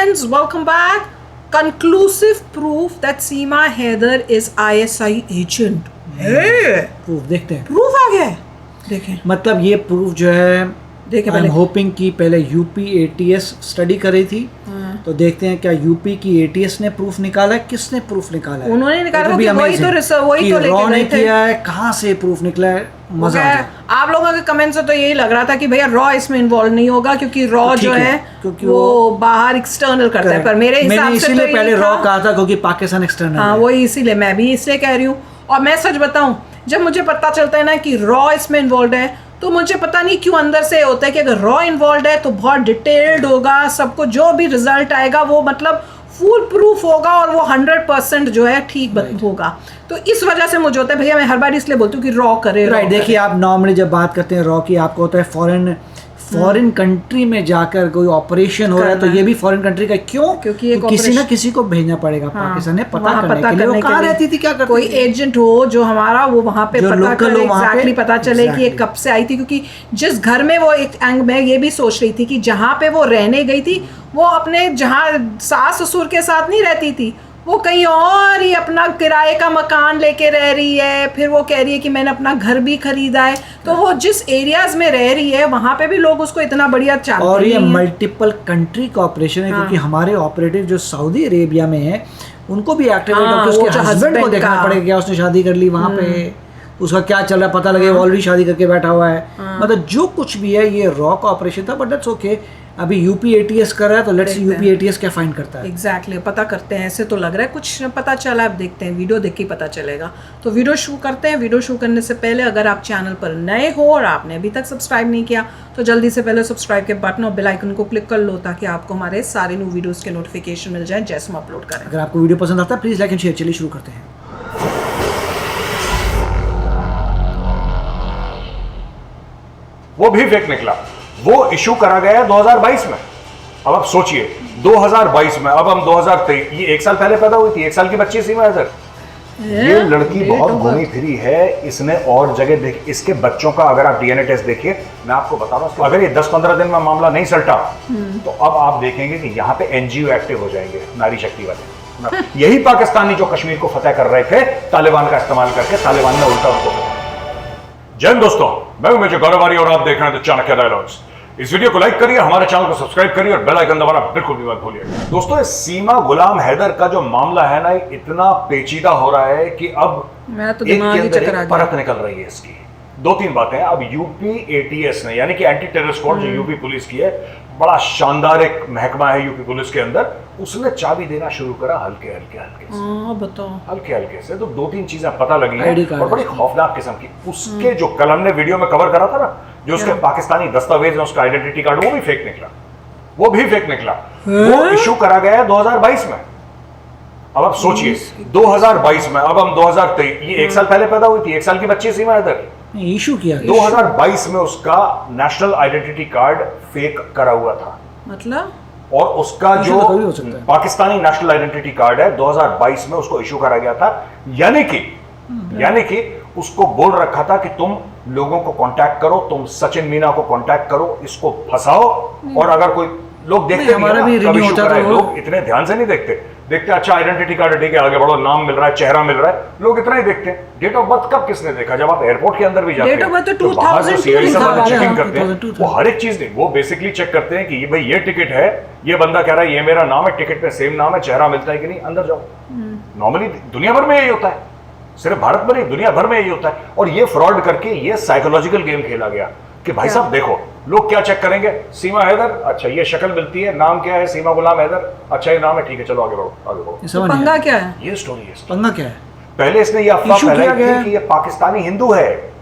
friends, welcome back. Conclusive proof that Seema Haider is ISI agent. Hey, proof देखते हैं। proof आ गया है। देखें मतलब ये प्रूफ जो है देखें आई एम पहले। होपिंग कि पहले यूपी एटीएस स्टडी कर रही थी, तो देखते हैं क्या यूपी की एटीएस ने प्रूफ निकाला है, किसने प्रूफ निकाला है। उन्होंने निकाला It will be कि वही तो amazing वही कि तो लेके रॉ ने गए थे। किया है, कहाँ से प्रूफ निकला है, मजा आ गया। आप लोगों के कमेंट से तो यही लग रहा था कि भैया रॉ इसमें इन्वॉल्व नहीं होगा क्योंकि रॉ तो जो ठीक है क्योंकि वो बाहर एक्सटर्नल करता है, पर मेरे हिसाब मैंने से इसीलिए तो पहले ये रॉ था। कहा था क्योंकि पाकिस्तान एक्सटर्नल हाँ है। वही इसीलिए मैं भी इसलिए कह रही हूँ। और मैं सच बताऊं, जब मुझे पता चलता है ना कि रॉ इसमें इन्वॉल्व है, तो मुझे पता नहीं क्यों अंदर से होता है कि अगर रॉ इन्वॉल्व है तो बहुत डिटेल्ड होगा, सबको जो भी रिजल्ट आएगा वो मतलब फुल प्रूफ होगा और वो 100% जो है ठीक होगा। तो इस वजह से मुझे होता है भैया, मैं हर बार इसलिए बोलती हूँ कि रॉ करे। राइट, देखिए आप नॉर्मली जब बात करते हैं रॉ की, आपको होता है फॉरेन कंट्री में जाकर कोई ऑपरेशन हो रहा है, तो ये भी फॉरेन कंट्री का क्यों, क्योंकि एक किसी ना किसी को भेजना पड़ेगा पाकिस्तान ने पता करने के लिए। वो कहाँ रहती थी, क्या करती कोई थी? एजेंट हो जो हमारा वो वहाँ पे जो पता local करे, हो वहाँ पे, एग्जैक्टली पता चले कि ये exactly। कब से आई थी। क्योंकि जिस घर में वो एक मैं ये भी सोच रही थी कि जहाँ पे वो रहने गई थी, वो अपने जहाँ सास ससुर के साथ नहीं रहती थी, वो कहीं और ही अपना किराए का मकान लेके रह रही है। फिर वो कह रही है कि मैंने अपना घर भी खरीदा है। तो वो जिस एरियाज में रह रही है वहाँ पे भी लोग उसको इतना बढ़िया चाहते और ये नहीं हैं। मल्टीपल कंट्री का ऑपरेशन है, हाँ। क्योंकि हमारे ऑपरेटिव जो सऊदी अरेबिया में है उनको भी एक्टिव है, हाँ, क्योंकि वो उसके जो हस्बैंड को husband देखना का। पड़ेगा क्या उसने शादी कर ली वहाँ पे, उसका क्या चल रहा है पता लगे, ऑलरेडी शादी करके बैठा हुआ है। मतलब जो कुछ भी है ये रॉ का ऑपरेशन था, बट दैट्स ओके। अभी यूपी एटीएस कर रहा है, तो लेट्स यूपी एटीएस क्या फाइंड करता है। एग्जैक्टली पता करते हैं। ऐसे तो लग रहा है कुछ पता चला, अब देखते हैं, वीडियो देख के पता चलेगा। तो वीडियो शुरू करते हैं। वीडियो शुरू करने से पहले अगर आप चैनल पर नए हो और आपने अभी तक सब्सक्राइब नहीं किया तो जल्दी से पहले सब्सक्राइब के बटन और बेल आइकन को क्लिक कर लो, ताकि आपको हमारे सारे न्यू वीडियोस के नोटिफिकेशन मिल जाए जैसे हम अपलोड करें। अगर आपको वीडियो पसंद आता है प्लीज लाइक एंड शेयर। चलिए शुरू करते हैं। वो भी फेक निकला। वो इशू करा गया है 2022 में। अब आप सोचिए 2022 में, अब हम 2023, ये 1 साल पहले पैदा हुई थी, 1 साल की बच्ची सीमा हैदर। ये लड़की बहुत घूमी फिरी है, इसने और जगह देख, इसके बच्चों का अगर आप डीएनए टेस्ट देखिए, मैं आपको बता रहा हूं, अगर ये 10-15 दिन में मामला नहीं सलटा तो अब आप देखेंगे कि यहाँ पे एनजीओ एक्टिव हो जाएंगे, नारी शक्ति वाले। यही पाकिस्तानी जो कश्मीर को फतेह कर रहे थे तालिबान का इस्तेमाल करके, तालिबान ने उल्टा उनको। जय हिंद दोस्तों, मैं हूं मेजर गौरवारी और आप देख रहे हैं चाणक्य डायलॉग्स। इस वीडियो को लाइक करिए, हमारे चैनल को सब्सक्राइब करिए और बेल आइकन दबाना बिल्कुल भी मत भूलिए। दोस्तों, सीमा गुलाम हैदर का जो मामला है ना, इतना पेचीदा हो रहा है कि अब मैं तो एक दिमाग के ही अंदर चकर आ एक गया। परत निकल रही है इसकी। 2-3 बातें। अब यूपी एटीएस ने, यानी कि एंटी टेरर स्क्वाड जो यूपी पुलिस की है, बड़ा शानदार एक महकमा है यूपी पुलिस के अंदर, उसने चाबी देना शुरू करा हल्के हल्के से। बताओ हल्के हल्के से तो 2-3 चीजें पता लगी ID हैं कार्ड और बड़ी खौफनाक किस्म की। उसके जो कल हमने वीडियो में कवर करा था ना, जो उसके पाकिस्तानी दस्तावेज है, उसका आइडेंटिटी कार्ड, वो भी फेक निकला। वो भी फेक निकला। वो इशू करा गया है 2022 में। अब आप सोचिए 2022 में, अब हम 2023, ये 1 साल पहले पैदा हुई थी, 1 साल की बच्ची सीमा हैदर। इशू किया 2022 में उसका नेशनल आइडेंटिटी कार्ड फेक करा हुआ था, मतलब और उसका इशू जो तो कभी हो सकता है। पाकिस्तानी नेशनल आइडेंटिटी कार्ड है 2022 में उसको इशू करा गया था। यानी कि उसको बोल रखा था कि तुम लोगों को कांटेक्ट करो, तुम सचिन मीना को कांटेक्ट करो, इसको फंसाओ। और अगर कोई लोग देखते हमारा भी कब रिन्यू इशू होता करा है, था, लोग इतने ध्यान से नहीं देखते अच्छा आइडेंटिटी कार्ड ठीक है, आगे बढ़ो, नाम मिल रहा है, चेहरा मिल रहा है, लोग इतना ही देखते हैं। डेट ऑफ बर्थ कब किसने देखा? जब आप एयरपोर्ट के अंदर भी जाते Date of birth तो बाहर जो 2002 CID लिखा वाले हुआ है, चेकिंग करते हैं, 2002 वो हर एक चीज नहीं, वो बेसिकली चेक करते हैं कि ये भाई ये टिकट है, ये बंदा कह रहा है ये मेरा नाम है, टिकट पे सेम नाम है, चेहरा मिलता है कि नहीं, अंदर जाओ। नॉर्मली दुनिया भर में यही होता है, सिर्फ भारत में नहीं, दुनिया भर में यही होता है। और ये फ्रॉड करके ये साइकोलॉजिकल गेम खेला गया कि भाई साहब देखो, लोग क्या चेक करेंगे, सीमा हैदर, अच्छा ये शक्ल मिलती है, नाम क्या है, सीमा गुलाम हैदर, अच्छा ये नाम है, ठीक है चलो आगे बढ़ो आगे बढ़ो। पंगा क्या है? ये स्टोरी है इसकी। पंगा क्या है? पहले इसने ये अफवाह Issue फैलाई किया गया थी कि ये पाकिस्तानी हिंदू है।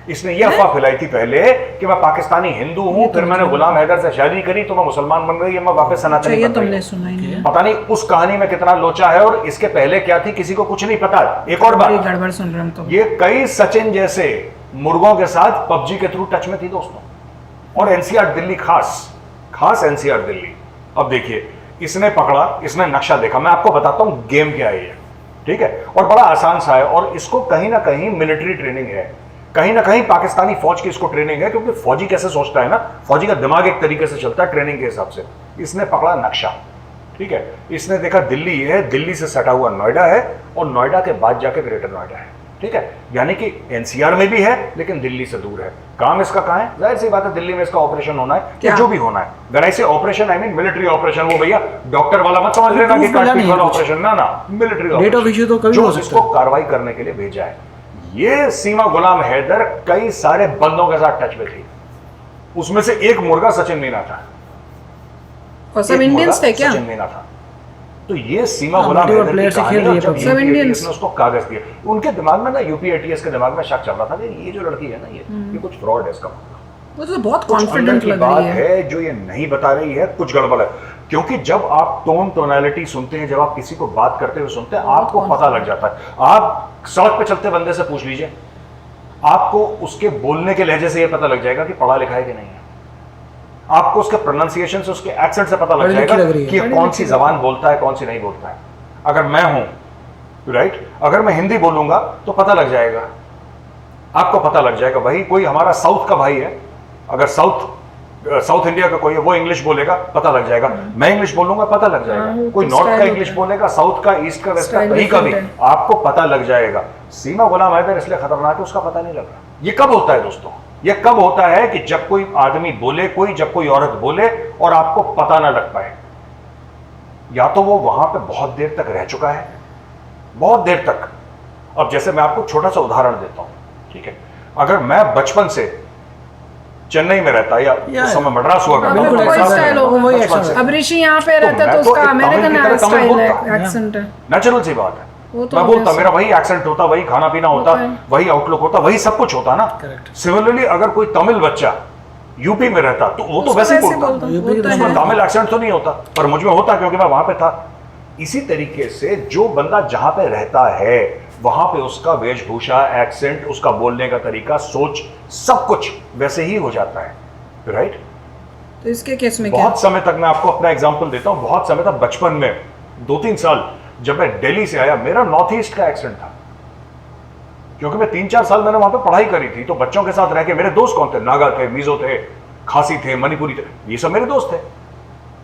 इसने ये अफवाह फैलाई थी पहले कि मैं पाकिस्तानी हिंदू हूं, फिर मैंने गुलाम हैदर से शादी करी तो मैं मुसलमान बन गई, मैं वापस सनातनी ये बन तुमने गई। सुना ही नहीं। पता नहीं उस कहानी में कितना लोचा है, और इसके पहले क्या थी किसी को कुछ नहीं पता। एक और बड़ी बात, गड़बड़ सुन रहे हम तो। ये कई सचिन जैसे मुर्गों के साथ पबजी के थ्रू टच में थी दोस्तों, और एनसीआर दिल्ली खास एनसीआर दिल्ली। अब देखिए, इसने पकड़ा, इसने नक्शा देखा, मैं आपको बताता हूं गेम क्या है ये, ठीक है, और बड़ा आसान सा है, और इसको कहीं ना कहीं मिलिट्री ट्रेनिंग है, कहीं ना कहीं पाकिस्तानी फौज की इसको ट्रेनिंग है, क्योंकि फौजी कैसे सोचता है ना, फौजी का दिमाग एक तरीके से चलता है ट्रेनिंग के हिसाब से। इसने पकड़ा नक्शा, ठीक है, इसने देखा दिल्ली है, दिल्ली से सटा हुआ नोएडा है, और नोएडा के बाद जाके ग्रेटर नोएडा है। ठीक है, यानी कि एनसीआर में भी है लेकिन दिल्ली से दूर है। काम इसका कहाँ है? जाहिर सी बात है दिल्ली में इसका ऑपरेशन होना है, या जो भी होना है। अगर ऐसे operation, I mean military operation, वो भैया डॉक्टर वाला मत समझ लेना कि काटपीट वाला ऑपरेशन, ना ना, मिलिट्री डेट ऑफ इश्यू तो कभी जो हो सकता इसको कार्रवाई करने के लिए भेजा है। ये सीमा गुलाम हैदर कई सारे बंदों के साथ टच में थी, उसमें से एक मुर्गा सचिन मीना था, और सब इंडियंस थे क्या? सचिन मीना था। तो ये सीमा हाँ, गुलाम हैदर प्लेयर की से खेल कहानी, रही है और जब सब इंडियंस ने उसको कागज दिया, उनके दिमाग में ना, यूपी एटीएस के दिमाग में शक चल रहा था कि ये जो लड़की है ना, ये कुछ फ्रॉड है इसका। वो तो बहुत कुछ अंदर कॉन्फिडेंट की लग बात रही है। है जो ये नहीं बता रही है, कुछ गड़बड़ है। क्योंकि जब आप टोन टोनैलिटी सुनते हैं, जब आप किसी को बात करते हुए सुनते हैं, आपको पता लग जाता है। आप सड़क पे चलते बंदे से पूछ लीजिए, आपको उसके बोलने के लहजे से ये पता लग जाएगा कि पढ़ा लिखा है कि नहीं है। आपको उसके प्रोनाउंसिएशन से, उसके एक्सेंट से पता लग जाएगा कि ये कौन सी जबान बोलता है, कौन सी नहीं बोलता है। अगर मैं हूं, राइट, अगर मैं हिंदी बोलूंगा तो पता लग जाएगा, आपको पता लग जाएगा। वही कोई हमारा साउथ का भाई है, अगर साउथ इंडिया का कोई है, वो इंग्लिश बोलेगा, पता लग जाएगा। मैं इंग्लिश बोलूंगा, पता लग जाएगा। कोई नॉर्थ का इंग्लिश बोलेगा, साउथ का, ईस्ट का, वेस्ट का, कहीं का भी आपको पता लग जाएगा। सीमा गुलाम हैदर इसलिए खतरनाक है, उसका पता नहीं लग रहा। ये कब होता है दोस्तों? ये कब होता है कि जब कोई आदमी बोले, जब कोई औरत बोले और आपको पता ना लग पाए। या तो वो वहां पे बहुत देर तक रह चुका है, बहुत देर तक। अब जैसे मैं आपको छोटा सा उदाहरण देता हूं, ठीक है, अगर मैं बचपन से चेन्नई में रहता या उस समय मद्रास हुआ करता, बिल्कुल वही स्टाइल होगा, वही बचपन से। अब ऋषि यहाँ पे रहता है मैं तो तो उसका एक तमिल अमेरिकन की तरह तमिल स्टाइल बोलता है, हूं। एक्सेंट है। नेचुरल सी बात है। वो तो मैं बोलता, obvious मेरा वही एक्सेंट होता, वही खाना पीना होता, वही आउटलुक होता, वही सब कुछ होता ना। Correct. सिमिलरली अगर कोई तमिल बच्चा यूपी में रहता तो वो तो उसको वैसे ही वैसे बोलता, बोलता, यूपी की उसमें तमिल एक्सेंट तो नहीं होता, पर मुझ में होता क्योंकि मैं वहां पे था। इसी तरीके से जो बंदा जहां पे रहता है वहां पे उसका वेशभूषा, एक्सेंट, उसका बोलने का तरीका, सोच, सब कुछ वैसे ही हो जाता है, राइट। तो इसके केस में क्या? बहुत समय तक, मैं आपको अपना एग्जांपल देता हूं, बहुत समय तक बचपन में 2-3 साल जब मैं दिल्ली से आया, मेरा नॉर्थ ईस्ट का एक्सेंट था, क्योंकि मैं 3-4 साल मैंने वहां पे पढ़ाई करी थी। तो बच्चों के साथ रह के, मेरे दोस्त कौन थे? नागा थे, मिजो थे, खासी थे, मणिपुरी थे, ये सब मेरे दोस्त थे।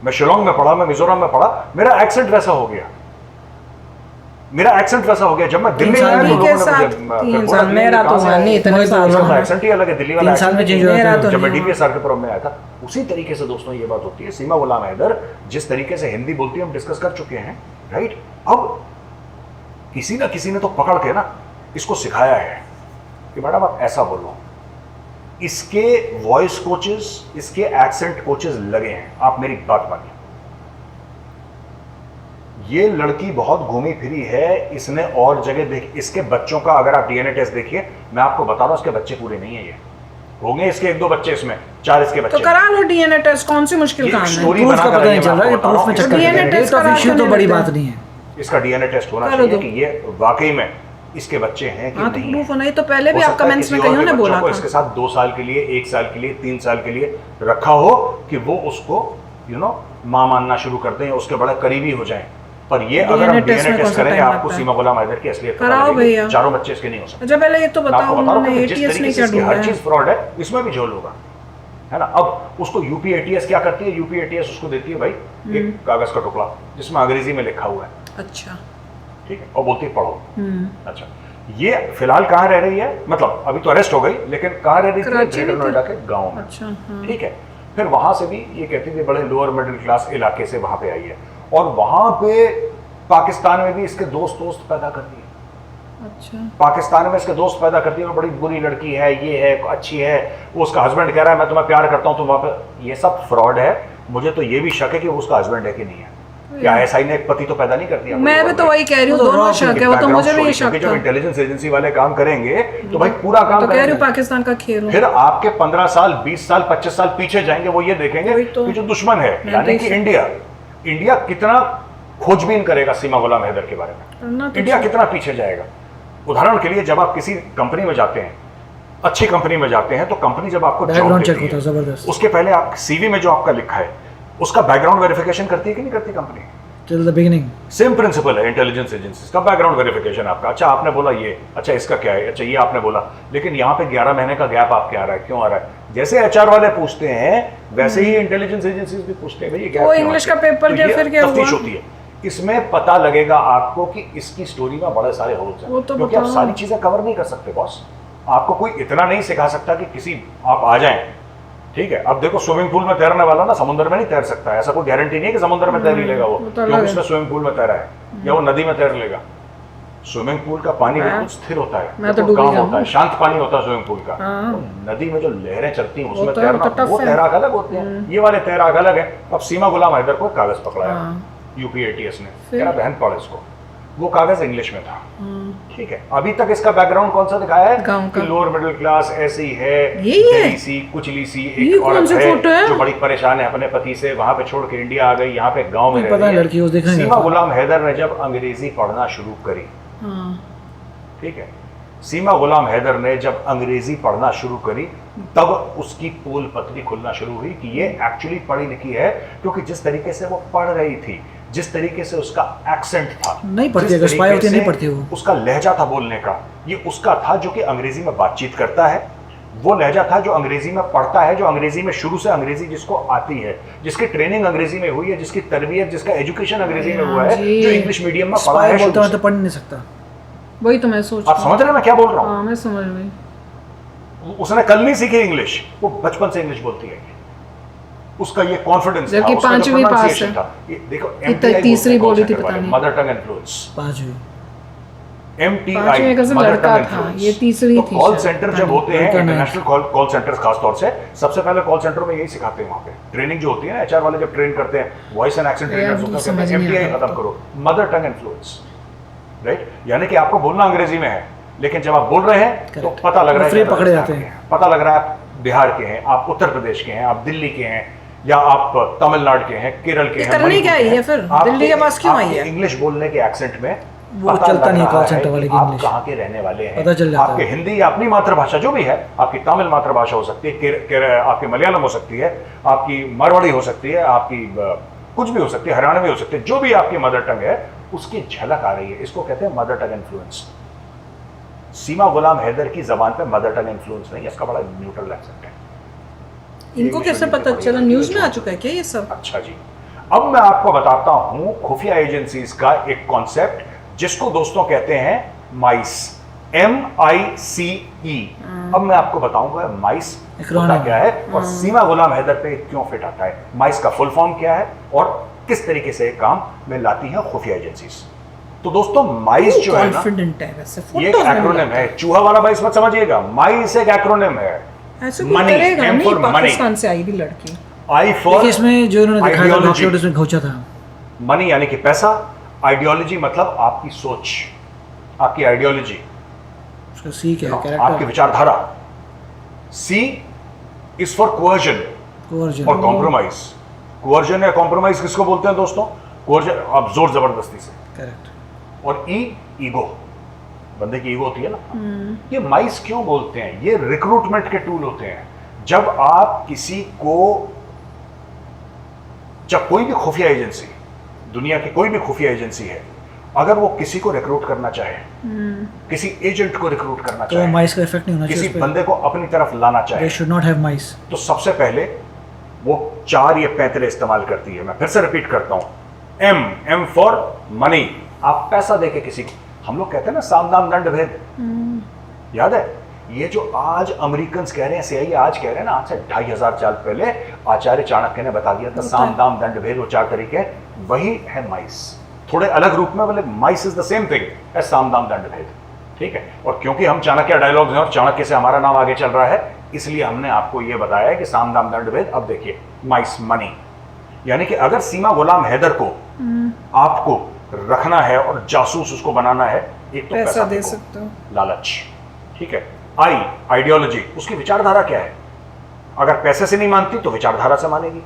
मैं शिलोंग में पढ़ा, मैं मिजोरम में पढ़ा, मेरा एक्सेंट वैसा हो गया, जब मैं दिल्ली में आया तो लोगों ने मुझे 3 साल, मेरा तो नहीं इतने साल उसका एक्सेंट ही अलग है, दिल्ली वाला 3 साल में accent change ही है। हुआ था। जब मैं डीपीएसआर के प्रोग्राम में आया था, उसी तरीके से दोस्तों ये बात होती है। सीमा गुलाम हैदर जिस तरीके से हिंदी बोलती है, हम डिस्कस कर चुके हैं, राइट। अब किसी ना किसी ने तो पकड़ के ना इसको सिखाया है कि मैडम आप ऐसा बोलो। इसके वॉइस कोचेस, इसके एक्सेंट कोचेस लगे हैं, आप मेरी बात मानिए। ये लड़की बहुत घूमी फिरी है, इसने और जगह देख, इसके बच्चों का अगर आप डीएनए टेस्ट देखिए, मैं आपको बता रहा हूं, इसके बच्चे पूरे नहीं है। ये होंगे इसके 1-2 बच्चे, इसमें 4 इसके बच्चे। तो करा लो डीएनए टेस्ट, कौन सी मुश्किल काम है? स्टोरी प्रूफ बना का कर पता नहीं चल रहा है, प्रूफ में चक्कर DNA है। टेस्ट डेट ऑफ करा इश्यू क्यों तो नहीं बड़ी लेते? बात नहीं है। इसका डीएनए टेस्ट होना करो चाहिए दो। कि ये वाकई में इसके बच्चे हैं कि हाँ तो नहीं प्रूफ है। होना ही, तो पहले भी हो आप सकता है कमेंट्स किसी में और कहीं के ने बच्चों बोला को था। इसके साथ 2 साल के लिए, 1 साल के लिए, 3 साल के लिए रखा हो कि वो उसको मां मानना शुरू करते हैं, उसके बड़े करीबी हो जाएं। पर ये अगर हम डीएनए टेस्ट करेंगे, आपको सीमा गुलाम हैदर की असलियत पता कराओ लगेगी। भैया। 4 बच्चे इसके नहीं हो सकते। अच्छा पहले ये तो मैं बताओ, आपको बता रहा हूं उन्होंने कि जिस एटीएस तरीके नहीं से क्या इसकी ढूंढा हर है? चीज फ्रॉड है, इसमें भी झोल होगा, है ना। अब उसको यूपी एटीएस क्या करती है? यूपी एटीएस उसको देती है भाई एक कागज का टुकड़ा जिसमें अंग्रेजी में लिखा हुआ है, अच्छा, ठीक है, और बोलती है पढ़ो। अच्छा, ये फिलहाल कहाँ रह रही है? मतलब अभी तो अरेस्ट हो गई, लेकिन कहाँ रह रही थी? कराची ग्रेटर में नोएडा के गांव में। अच्छा, हाँ। ठीक है, फिर वहां से भी ये कहती थी बड़े लोअर मिडिल क्लास इलाके से वहां पे आई है, और वहां पे पाकिस्तान में भी इसके दोस्त पैदा करती है। अच्छा, पाकिस्तान में इसके दोस्त पैदा करती है, वो बड़ी बुरी लड़की है, ये है, अच्छी है, वो उसका हस्बैंड कह रहा है मैं तुम्हें प्यार करता हूं, तो वहां पे ये सब फ्रॉड है। मुझे तो ये भी शक है कि वो उसका हस्बैंड है कि नहीं है। क्या एसआई ने एक पति तो पैदा नहीं कर दिया? मैं भी तो वही कह रही हूँ, तो दोनों रॉ शक है, वो तो मुझे भी ये शक जब था। इंटेलिजेंस एजेंसी वाले काम करेंगे तो भाई पूरा काम तो कह रही करेंगे। हूँ पाकिस्तान का खेल हो। फिर आपके 15 साल, 20 साल, 25 साल पीछे जाएंगे, वो ये देखेंगे वही तो। कि जो दुश्मन है, यानी कि इंडिया कितना खोजबीन करेगा सीमा गुलाम हैदर के बारे करना में, तो इंडिया कितना पीछे जाएगा। उदाहरण के लिए, जब आप किसी कंपनी में जाते हैं, अच्छी कंपनी में जाते हैं, तो कंपनी जब आपको जॉब बैकग्राउंड चेक देती होता है है, जबरदस्त। उसके पहले आप सीवी में जो आपका लिखा है उसका बैकग्राउंड वेरिफिकेशन करती है कि नहीं करती company? Till the beginning. Same principle है इंटेलिजेंस एजेंसीज का, बैकग्राउंड वेरिफिकेशन आपका। अच्छा आपने बोला ये, अच्छा इसका क्या है, अच्छा ये आपने बोला, लेकिन यहाँ पे 11 महीने का गैप आपके आ रहा है, क्यों आ रहा है? जैसे एचआर वाले पूछते हैं वैसे ही इंटेलिजेंस एजेंसीज भी पूछते हैं, भाई ये गैप वो क्यों इंग्लिश आता का है? पेपर तो क्या ये फिर क्या तफ्तीश हुआ? होती है, इसमें पता लगेगा आपको कि इसकी स्टोरी में बड़े सारे होल्स हैं, वो तो क्योंकि आप बताओ। सारी चीजें कवर नहीं कर सकते बॉस। आपको कोई इतना नहीं सिखा सकता कि किसी आप आ जाएं, ठीक है। अब देखो स्विमिंग पूल में तैरने वाला ना समुद्र में नहीं तैर सकता, ऐसा कोई गारंटी नहीं है कि समुद्र में तैर ही लेगा वो, वो तो अलग क्योंकि है। उसने स्विमिंग पूल में तैरा है, या वो नदी में तैर लेगा। स्विमिंग पूल का पानी मैं- बिल्कुल स्थिर होता है, मैं तो बिल्कुल डूब ही काम जाऊंगा। होता है, शांत पानी होता है स्विमिंग पूल का। हाँ। तो नदी में जो लहरें चलती हैं उसमें तो- तैरना, तो टफ वो है। तैराक अलग होते हैं, ये वाले तैराक अलग है। अब सीमा गुलाम हैदर को एक कागज पकड़ाया हाँ। यूपी एटीएस ने, फिर? कह रहा बहन पढ़ इसको। वो कागज इंग्लिश में था, ठीक है। अभी तक इसका बैकग्राउंड कौन सा दिखाया है गाँव कि का। लोअर मिडिल क्लास ऐसी है, यही है? दली सी कुचली सी ये एक कौन औरत सी फोटो है? जो बड़ी परेशान है अपने पति से, वहां पे छोड़ के इंडिया आ गई, यहाँ पे गांव में नहीं, रह पता रही है लड़की, वो देखने गया सीमा था। गुलाम हैदर ने जब अंग्रेजी पढ़ना शुरू करी, हाँ। ठीक है, सीमा गुलाम हैदर ने जब अंग्रेजी पढ़ना शुरू करी तब उसकी पोल पत्री खुलना शुरू हुई कि ये एक्चुअली पढ़ी लिखी है, क्योंकि जिस तरीके से वो पढ़ रही थी, जिस तरीके से उसका एक्सेंट था, नहीं पढ़ती, जिस अगर स्पाई तरीके होती है, से नहीं पढ़ती वो। उसका लहजा था बोलने का, ये उसका था जो कि अंग्रेजी में बातचीत करता है। वो लहजा था जो अंग्रेजी में पढ़ता है, जो अंग्रेजी में शुरू से अंग्रेजी जिसको आती है, जिसकी ट्रेनिंग अंग्रेजी में हुई है, जिसकी तरबियत, जिसका एजुकेशन अंग्रेजी में हुआ है, जी। जो इंग्लिश मीडियम में पढ़ा स्पाई है बोलता शुरू है तो से। पढ़ नहीं सकता। वही तो मैं सोच आप समझ रहे हैं मैं क्या बोल रहा हूँ? हाँ मैं समझ गई। उसने कल नहीं सीखी इंग्लिश, वो बचपन से इंग्लिश बोलती है। उसका ये कॉन्फिडेंस था, जबकि उसका जो पांचवी पास pronunciation है। था। ये देखो इतना तीसरी बोली थी, पता नहीं। मदर टंग इन्फ्लुएंस, 5वीं। पांचवी में कैसे लड़का था, ये तीसरी थी कॉल शायद, सेंटर पता जब नहीं। होते हैं, लड़का नहीं। इंटरनेशनल कॉल सेंटर्स खास तौर से, सबसे पहले कॉल सेंटर में यही सिखाते हैं। वहाँ पे ट्रेनिंग जो होती है ना, एचआर वाले जब ट्रेन करते हैं, वॉइस एंड एक्सेंट ट्रेनर्स होते हैं, समझ नहीं एमटीआई आता। खत्म करो, मदर टंग इन्फ्लुएंस, राइट। यानी कि आपको बोलना अंग्रेजी में है, लेकिन जब आप बोल रहे हैं तो Correct. पता लग रहा है फ्री कि पकड़े राजस्थान जाते के हैं। पता लग रहा है आप बिहार के हैं, आप उत्तर प्रदेश के हैं, आप दिल्ली के हैं, या आप तमिलनाडु के हैं, केरल के ये हैं, करनी मणिपुर क्या के है हैं। ये फिर? आपके- दिल्ली के पास क्यों आई आपके है? इंग्लिश बोलने के एक्सेंट में वो पता चलता लग नहीं रहा कॉल है सेंटर वाले कि की आप इंग्लिश। कहाँ के रहने वाले हैं। पता चल जाता आपके है। हिंदी या अपनी मातृभाषा जो भी है, आपकी तमिल मातृभाषा हो सकती है, आपकी मलयालम हो सकती है, आपकी मारवाड़ी हो सकती है, आपकी कुछ भी हो सकती है, हरियाणवी हो सकती है, जो भी आपकी मदर टंग है उसकी झलक आ रही है। इसको कहते हैं मदर टंग इन्फ्लुएंस। सीमा गुलाम हैदर की जबान पे मदर टंग इन्फ्लुएंस नहीं है, इसका बड़ा न्यूट्रल एक्सेंट है। इनको कैसे पता चला? न्यूज में आ चुका है क्या ये सब? अच्छा जी, अब मैं आपको बताता हूं खुफिया एजेंसीज का एक कॉन्सेप्ट जिसको दोस्तों कहते हैं माइस, MICE। अब मैं आपको बताऊंगा माइस होता Acronym। क्या है और सीमा गुलाम हैदर पे क्यों फिट आता है, माइस का फुल फॉर्म क्या है और किस तरीके से काम में लाती है खुफिया एजेंसीज। तो दोस्तों माइस जो है ना, कॉन्फिडेंट है वैसे, ये एक फोटोज में एक्रोनिम लगता है, चूहा वाला माइस मत समझिएगा, माइस एक एक्रोनिम है। ऐसे कोई Money, करेगा M नहीं, for money। पाकिस्तान से आई भी लड़की। आई फॉर देखिए इसमें जो इन्होंने दिखाया था Ideology। डॉक्यूमेंट, उसमें घोचा था। मनी यानी कि पैसा, आइडियोलॉजी मतलब आपकी सोच, आपकी आइडियोलॉजी, उसका सी क्या है, आपकी कैरेक्टर, विचारधारा। सी इज फॉर कोअर्जन कोवर्जन। और कॉम्प्रोमाइज। कोअर्जन या कॉम्प्रोमाइज किसको बोलते हैं दोस्तों? कोअर्जन आप जोर जबरदस्ती से, करेक्ट। और ईगो, बंदे की ईगो होती है ना। ये माइस क्यों बोलते हैं? ये रिक्रूटमेंट के टूल होते हैं। जब आप किसी को, जब कोई भी खुफिया एजेंसी, दुनिया की कोई भी खुफिया एजेंसी है, अगर वो किसी को रिक्रूट करना चाहे, किसी एजेंट को रिक्रूट करना तो चाहे, माइस का इफेक्ट नहीं होना किसी चाहिए उस पे। बंदे को अपनी तरफ लाना दे चाहे, शुड नॉट हैव माइस। तो सबसे पहले वो 4 या 35 इस्तेमाल करती है। मैं फिर से रिपीट करता हूं, M फॉर मनी। आप पैसा देके किसी को, हम लोग कहते हैं ना साम दाम दंड भेद, याद है? ये जो आज अमेरिकन कह रहे हैं, CIA आज कह रहे हैं ना, आज से 2500 साल पहले आचार्य चाणक्य ने बता दिया था साम दाम दंड भेद, वो 4 तरीके, वही है माइस। थोड़े अलग रूप में, मतलब MICE is the same thing as saam daam दंड भेद, ठीक है। और क्योंकि हम चाणक्य डायलॉग्स हैं और चाणक्य से हमारा नाम आगे चल रहा है, इसलिए हमने आपको यह बताया है कि साम दाम दंड भेद। अब देखिए माइस मनी, यानी कि अगर सीमा गुलाम हैदर को आपको रखना है और जासूस उसको बनाना है, एक तो पैसा दे देखो, सकते हो। लालच, ठीक है। आइडियोलॉजी, उसकी विचारधारा क्या है? अगर पैसे से नहीं मानती तो विचारधारा से मानेगी,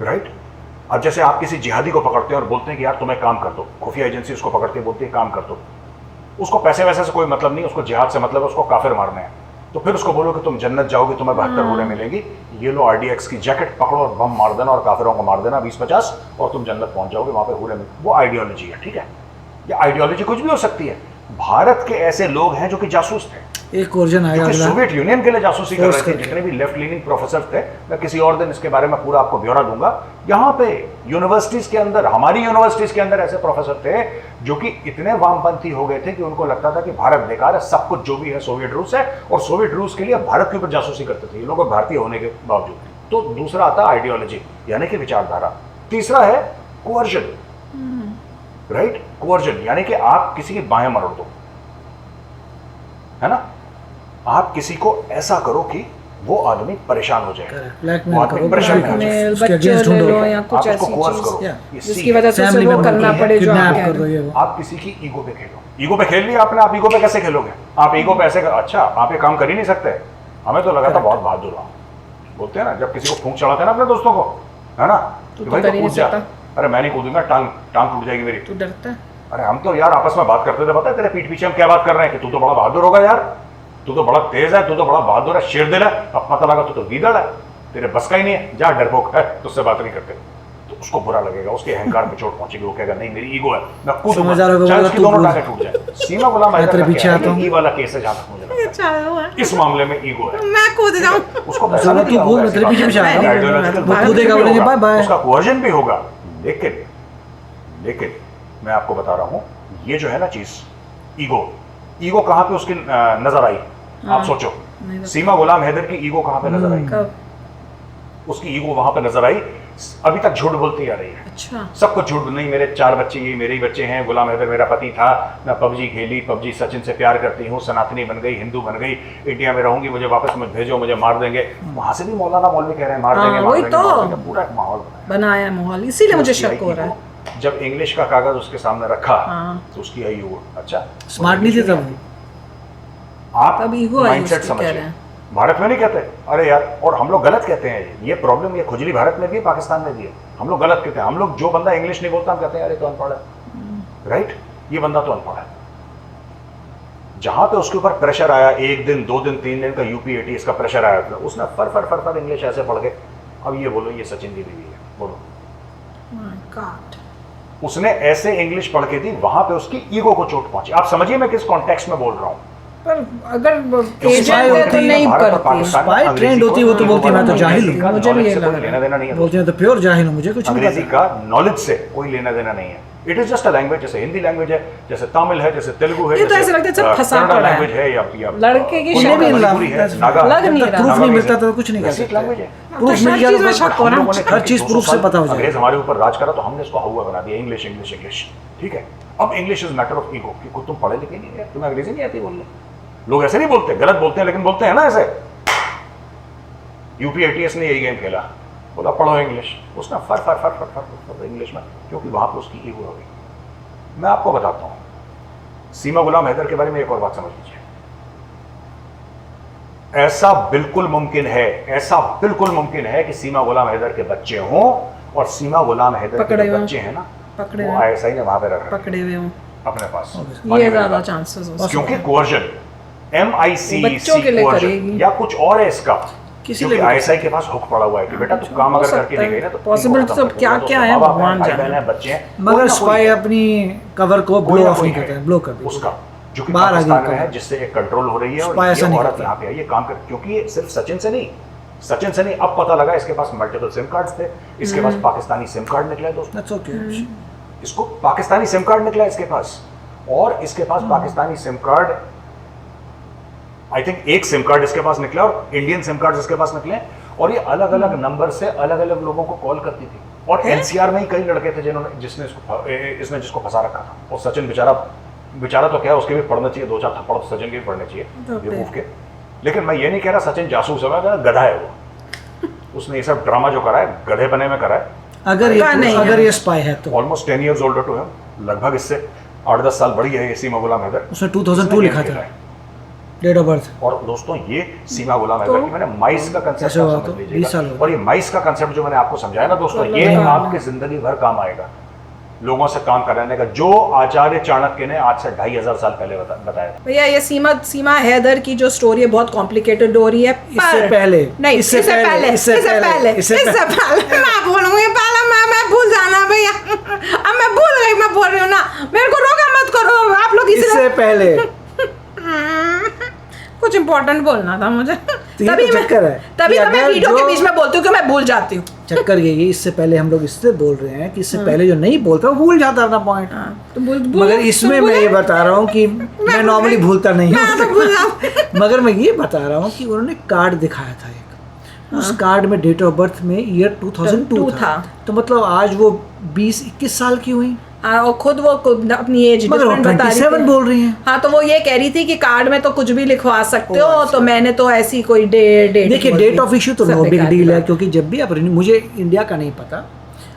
राइट। अब जैसे आप किसी जिहादी को पकड़ते हैं और बोलते हैं कि यार तुम्हें काम कर दो, खुफिया एजेंसी उसको पकड़ती है, बोलती है काम कर दो, उसको पैसे वैसे से कोई मतलब नहीं, उसको जिहाद से मतलब है, उसको काफिर मारना है, तो फिर उसको बोलो कि तुम जन्नत जाओगे, तुम्हें 72 हूरें मिलेंगी, ये लो RDX की जैकेट पकड़ो और बम मार देना और काफिरों को मार देना 20-50 और तुम जन्नत पहुंच जाओगे, वहां पे हूरें मिल। वो आइडियोलॉजी है, ठीक है। ये आइडियोलॉजी कुछ भी हो सकती है। भारत के ऐसे लोग हैं जो कि जासूस थे, एक वर्जन आएगा क्योंकि अगला। सोवियत यूनियन के लिए जासूसी कर रहे थे। करके। जितने भी लेफ्ट लीनिंग प्रोफेसर थे, मैं किसी और दिन इसके बारे में पूरा आपको ब्यौरा दूंगा। यहाँ पे यूनिवर्सिटीज के अंदर, हमारी यूनिवर्सिटीज के अंदर ऐसे प्रोफेसर थे जो कि इतने वामपंथी हो गए थे कि उनको लगता था कि भारत बेकार है, सब कुछ जो भी है सोवियत रूस है, और सोवियत रूस के लिए भारत के ऊपर जासूसी करते थे ये लोग भारतीय होने के बावजूद। तो दूसरा आता आइडियोलॉजी यानी कि विचारधारा। तीसरा है कोअर्जन, राइट। कोअर्जन यानी कि आप किसी की बाहें मरोड़ दो, है ना। आप किसी को ऐसा करो कि वो आदमी परेशान हो जाए, ब्लैकमेल वो आदमी करो, परेशान हो blackmail, जाए, उसके बच्चों against ले ढूंढो। लो या आप कुछ उसको ऐसी कोर्स चीज करो, Yeah. ये जिसकी सीख वजह से उसे Family वो member करना की पड़े जो आप kidnap कह कर रहे दो, हैं। ये वो। आप किसी की ईगो पे खेलो। ईगो पे खेल लिया आपने, आप ईगो पे कैसे खेलोगे? आप ईगो पे ऐसे अच्छा आप ये काम कर ही नहीं सकते। हमें तो लगा था बहुत बहादुर हो, बोलते हैं ना जब किसी को फूंक चढ़ाते हैं ना अपने दोस्तों को, है ना, तू कि तो भाई कर ही कूद नहीं जा। सकता। अरे मैं नहीं कूदूंगा, टांग टूट जाएगी मेरी। तू डरता है? अरे हम तो यार आपस में बात करते थे, पता है तेरे पीठ पीछे हम क्या बात कर रहे हैं कि तू तो बड़ा बहादुर होगा यार, तू तो बड़ा तेज है, तू तो बड़ा बहादुर है, शेर दिल है। अब पता लगा तू तो गीदड़ है, तेरे बस का ही नहीं है, जा डरपोक है, तुझसे बात नहीं करते। तो उसको बुरा लगेगा, उसके अहंकार पे चोट पहुंचेगी, वो कहेगा नहीं मेरी ईगो है, मैं कूदूंगा, समझदार होगा, चाहे बोला, उसकी तू दोनों कूद। टांगें टूट जाए। सीमा गुलाम हैदर तेरे का पीछे क्या आता है, हूं। ये वाला केस है जहां तक मुझे लगता है। इस मामले में ईगो है, मैं कूद जाऊं। उसको पैसा चलो, नहीं तू दिया कूद, होगा, मैं तेरे ऐसी पीछे बात पीछे नहीं है। आया। Ideological वो coercion कूदेगा, भी बोलेंगे, होगा, बाय बाय। उसका कोअर्जन भी होगा, लेकिन मैं आपको बता रहा हूं ये जो है ना चीज, ईगो कहां पे उसकी नजर आई? आप सोचो, सीमा गुलाम हैदर की ईगो कहां पे नजर आई? कब? उसकी ईगो वहां पे नजर आई, अभी तक झूठ बोलती आ रही है, अच्छा। सब कुछ झूठ। नहीं मेरे 4 बच्चे, ये मेरे ही बच्चे हैं, गुलाम हैदर मेरा पति था, मैं पबजी खेली, पबजी सचिन से प्यार करती हूँ, सनातनी बन गई, हिंदू बन गई, इंडिया में रहूंगी, मुझे वापस मत भेजो, मुझे मार देंगे। वहां से भी मौलाना मौलवी कह रहे हैं मार हाँ, देंगे, मार वही देंगे, तो। मार देंगे, पूरा एक माहौल बना बनाया माहौल, इसीलिए मुझे शक हो रहा है। जब इंग्लिश का कागज उसके सामने रखा हाँ। तो उसकी आई ईगो, अच्छा स्मार्ट नहीं थे तब। आप तब ईगो आई माइंडसेट उसकी, कह समझिए। रहे हैं। भारत में नहीं कहते, अरे यार, और हम लोग गलत कहते हैं, ये प्रॉब्लम, ये खुजली भारत में भी है, पाकिस्तान में भी है। हम लोग गलत कहते हैं, हम लोग जो बंदा इंग्लिश नहीं बोलता हम कहते हैं अरे तो अनपढ़ है, राइट, ये बंदा तो अनपढ़ है। जहां पे उसके ऊपर प्रेशर आया, 1 दिन 2 दिन 3 दिन का यूपी ATS का प्रेशर आया था, उसने फर इंग्लिश ऐसे पढ़ के, अब ये बोलो ये सचिन की बीवी है, बोलो My God। उसने ऐसे इंग्लिश पढ़ के दी, वहां पे उसकी ईगो को चोट पहुंची। आप समझिए मैं किस कॉन्टेक्स्ट में बोल रहा हूं। पर अगर क्योंकि एजेंट spy है तो होती, नहीं भारत और करती। पाकिस्तान में spy अंग्रेजी trained को- होती, वो तो बोलती, मैं तो जाहिल हूँ। अंग्रेजी का मुझे भी knowledge ये से लग कोई रहा है। लेना देना नहीं है। बोलते हैं तो प्योर जाहिल हूँ, मुझे कुछ नहीं अंग्रेजी पता। का नॉलेज से कोई लेना देना नहीं है। It is just a language, जैसे हिंदी लैंग्वेज है, जैसे तमिल है, जैसे तेलुगु है, ये तो ऐसे लगता है सब फंसा कन्नड़ा पड़ा है। लैंग्वेज है, या लड़के की कोई शक्ल और भी मणिपुरी है, नागा लग नहीं जब तक रहा। प्रूफ नहीं मिलता तो कुछ नहीं कर वैसी एक सकते। लैंग्वेज है। प्रूफ तो मिल हर गया चीज में तो शक हो हम रहा लोगों ने हर चीज 200 प्रूफ से साल पता हो अंग्रेज जाएगा। हमारे ऊपर राज करा तो हमने इसको हुआ बना दिया, इंग्लिश इंग्लिश इंग्लिश, ठीक है। अब English is matter of ego, कि तुम पढ़े लिखे नहीं है, तुम्हें अंग्रेजी नहीं आती बोलने। लोग ऐसे नहीं बोलते, गलत बोलते हैं, लेकिन बोलते हैं ना ऐसे। यूपी ATS ने यही गेम खेला, बोला पढ़ो इंग्लिश, उसने फर इंग्लिश में, क्योंकि वहां पर उसकी ईगो हो गई। मैं आपको बताता हूं, सीमा गुलाम हैदर के बारे में एक और बात समझ लीजिए। ऐसा बिल्कुल मुमकिन है, ऐसा बिल्कुल मुमकिन है कि सीमा गुलाम हैदर के बच्चे हों, और सीमा गुलाम हैदर के पकड़े जो हुए। बच्चे हैं ना, पकड़े वो हुए। ISI ने वहां पे रख रखे पकड़े हुए हूँ, अपने पास। ये ज्यादा चांसेस हो सकते क्योंकि कोअर्जन, MIC बच्चों के लिए करेगी। या कुछ और है इसका, किसी क्योंकि लिए भी ISI के पास हुक पड़ा हुआ है कि बेटा तू काम हो अगर सकता करके नहीं है। गई ना तो Possibility इनको सब खत्म क्या कर क्या दो। है, माँ बाप भगवान भाई जाने। बहन है, बच्चे हैं, मगर कोई ना कोई स्पाई है। अपनी कवर को कोई ब्लो ना ऑफ कोई नहीं है। करता है, ब्लो कर देता है। उसका जो कि बाहर आ गई पाकिस्तान में कवर। है, जिससे एक कंट्रोल हो रही है, और स्पाई ऐसा ये नहीं औरत करता। यहाँ पे आई, ये काम कर, क्योंकि ये सिर्फ सचिन से नहीं, अब पता लगा इसके पास मल्टीपल सिम कार्ड्स थे, इसके पास पाकिस्तानी सिम कार्ड निकला है दोस्तों, That's okay। इसको पाकिस्तानी सिम कार्ड निकला है इसके पास, और इसके पास Pakistani sim card, I think एक सिम कार्ड इसके पास निकला और इंडियन सिम कार्ड इसके पास निकले, और ये अलग अलग नंबर से अलग अलग लोगों को कॉल करती थी। और NCR में ही कई लड़के थे जिन्होंने इसने जिसको फंसा रखा था। और सचिन बेचारा तो क्या है, उसके भी पढ़ना चाहिए, 2-4 थप्पड़ तो सचिन के भी पढ़ने चाहिए बेवकूफ के। लेकिन मैं ये नहीं कह रहा सचिन जासूस है, मैं कह रहा गधा है वो। उसने ये सब ड्रामा जो करा है, गधे बने में करा है। अगर ये स्पाई है तो almost 10 years older to him, लगभग इससे 8-10 साल बड़ी है ये सीमा गुलाम हैदर। उसने 2002 लिखा था, डेट ऑफ बर्थ। और दोस्तों ये सीमा गुलाम हैदर की मैंने माइस का कंसेप्ट ऐसे हुआ समझ तो 20 साल लीजिएगा। हो और ये माइस का कंसेप्ट जो मैंने आपको समझाया ना दोस्तों, चलो ये यार। आपके जिंदगी भर काम आएगा। लोगों से काम कराने का, जो आचार्य चाणक्य ने आज से 2500 साल पहले बताया था। भैया ये सीमा हैदर की जो स्टोरी है बहुत कॉम्प्लिकेटेड हो रही है। इससे पहले नहीं, इससे पहले मैं बोलूंगी पहले, मैं भूल जाना भैया, अब मैं भूल गई, मैं बोल रही हूँ ना, मेरे को रोका मत करो आप लोग। इससे पहले कुछ इंपॉर्टेंट बोलना था मुझे, तभी तो मैं वीडियो के बीच में बोलती हूँ कि मैं भूल जाती हूँ। चक्कर यही, इससे पहले हम लोग इससे बोल रहे हैं कि इससे पहले जो नहीं बोलता वो भूल जाता अपना पॉइंट। तो मगर इसमें मैं ये बता रहा हूँ कि मैं नॉर्मली भूलता नहीं हूँ, मगर मैं ये बता रहा हूँ कि उन्होंने कार्ड दिखाया था एक, उस कार्ड में डेट ऑफ बर्थ में ईयर 2002 था। तो मतलब आज वो 20-21 साल की हुई और खुद वो अपनी एज डिफरेंट बता रही 27 बोल रही हैं। हाँ, तो वो ये कह रही थी कि कार्ड में तो कुछ भी लिखवा सकते हो, तो मैंने तो ऐसी कोई डेट देखिए, डेट ऑफ इश्यू तो नो बिग डील है, क्योंकि जब भी आप मुझे इंडिया का नहीं पता,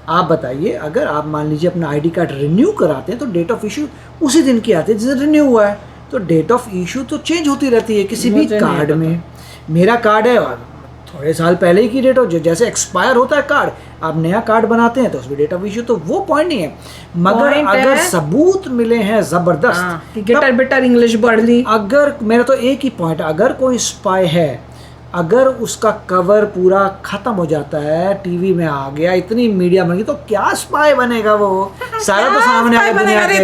आप बताइए, अगर आप मान लीजिए अपना आईडी कार्ड रिन्यू कराते हैं तो डेट ऑफ इश्यू उसी दिन की आती है जिस दिन रिन्यू हुआ है। तो डेट ऑफ इश्यू तो चेंज होती रहती है किसी भी कार्ड में। मेरा कार्ड है थोड़े साल पहले ही की डेट ऑफ, जैसे एक्सपायर होता है कार्ड, आप नया कार्ड बनाते हैं तो उसमें डेट ऑफ इश्यू, तो वो पॉइंट नहीं है। मगर अगर सबूत मिले हैं जबरदस्त, गिटर बिटर इंग्लिश बढ़ ली, अगर मेरा तो एक ही पॉइंट, अगर कोई स्पाई है, अगर उसका कवर पूरा खत्म हो जाता है, टीवी में आ गया, इतनी मीडिया बन गई, तो क्या स्पाई बनेगा वो? सारा तो सामने आ गया,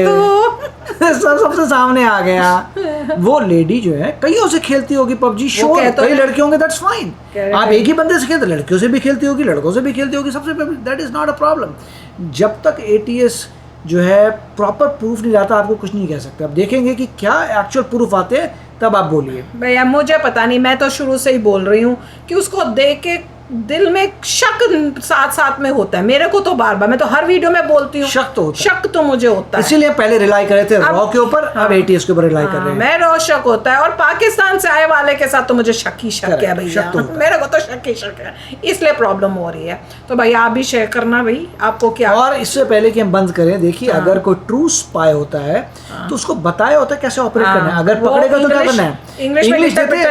सबसे सामने आ गया। वो लेडी जो है कईयों से खेलती होगी पबजी, शो कई लड़कियों के, दैट्स फाइन। आप एक ही बंदे से खेलते, लड़कियों से भी खेलती होगी, लड़कों से भी खेलती होगी, सबसे that is not a problem. जब तक एटीएस जो है प्रॉपर प्रूफ नहीं लाता, आपको कुछ नहीं कह सकते। अब देखेंगे कि क्या एक्चुअल प्रूफ आते हैं, तब आप बोलिए। भैया मुझे पता नहीं, मैं तो शुरू से ही बोल रही हूँ कि उसको देख के दिल में शक साथ साथ में होता है। मेरे को तो बार बार, मैं तो हर वीडियो में बोलती हूँ, शक तो मुझे होता है। इसीलिए पहले रिलाई कर रहे थे रॉ के ऊपर, अब एटीएस के ऊपर रिलाई कर रहे हैं। मैं रॉ शक होता है, और पाकिस्तान से आए वाले के साथ तो मुझे शक ही शक है भैया, मेरे को तो शक ही शक है, इसलिए प्रॉब्लम हो रही है। तो भाई आप भी शेयर करना भाई, आपको क्या। और इससे पहले कि हम बंद करें, देखिए अगर कोई ट्रू स्पाई होता है तो उसको बताया होता है कैसे ऑपरेट करना है। अगर पकड़ेगा तो क्या करना है, इंग्लिश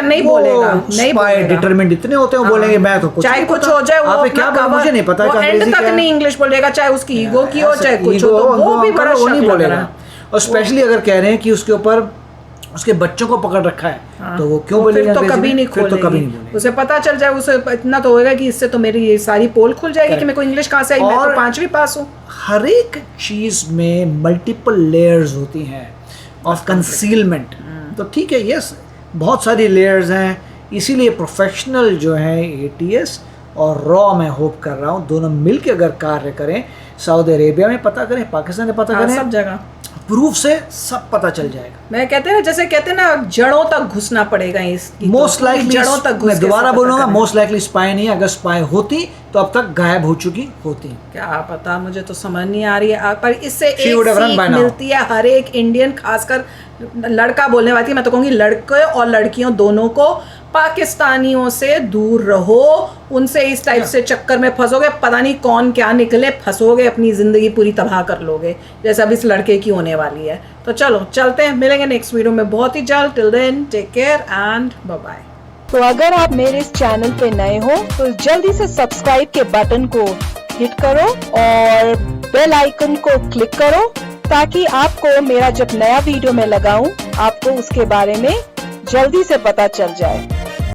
नहीं बोलेगा, स्पाई डिटरमिनेंट इतने होते हैं, वो बोलेंगे मैं तो कुछ, चाहे कुछ हो जाए, आप क्या बोला मुझे नहीं पता, एंड तक नहीं इंग्लिश बोलेगा, चाहे उसकी ईगो की हो चाहे कुछ हो, तो वो भी बड़ा नहीं बोलेगा। और स्पेशली अगर कह रहे हैं कि उसके ऊपर उसके बच्चों को पकड़ रखा है, तो वो क्यों बोलेगा? तो कभी नहीं खोलेगी, उसे पता चल जाए, उसे इतना तो होगा कि इससे तो मेरी ये सारी पोल खुल जाएगी कि मेरे को इंग्लिश कहाँ से आई, मैं तो 5वीं पास हूँ। हर एक चीज में मल्टीपल लेयर्स होती हैं ऑफ कंसीलमेंट। तो ठीक है, यस, बहुत सारी लेयर्स हैं, इसीलिए प्रोफेशनल जो है एटीएस और रॉ मैं होप कर रहा हूँ दोनों मिलकर अगर कार्य करें, सऊदी अरेबिया में पता करें, पाकिस्तान में पता करें, सब जगह प्रूफ से सब पता चल जाएगा। मैं कहते हैं ना, जैसे कहते हैं ना, जड़ों तक घुसना पड़ेगा इसकी। मोस्ट लाइकली जड़ों तक मैं दोबारा बोलूंगा, मोस्ट लाइकली स्पाई नहीं है। अगर स्पाई होती तो अब तक गायब हो चुकी होती। क्या पता, मुझे तो समझ नहीं आ रही है। पर इससे एक सीख मिलती है हर एक इंडियन, खासकर लड़का बोलने वाली, मैं तो कहूँगी लड़के और लड़कियों दोनों को, पाकिस्तानियों से दूर रहो, उनसे इस टाइप से चक्कर में फंसोगे, पता नहीं कौन क्या निकले, फंसोगे, अपनी ज़िंदगी पूरी तबाह कर लोगे, जैसे अब इस लड़के की होने वाली है। तो चलो चलते हैं, मिलेंगे नेक्स्ट वीडियो में बहुत ही जल्द। Till then take care and bye bye. तो अगर आप मेरे इस चैनल पे नए हो तो जल्दी से सब्सक्राइब के बटन को हिट करो और बेल आइकन को क्लिक करो, ताकि आपको मेरा जब नया वीडियो मैं लगाऊं, आपको उसके बारे में जल्दी से पता चल जाए।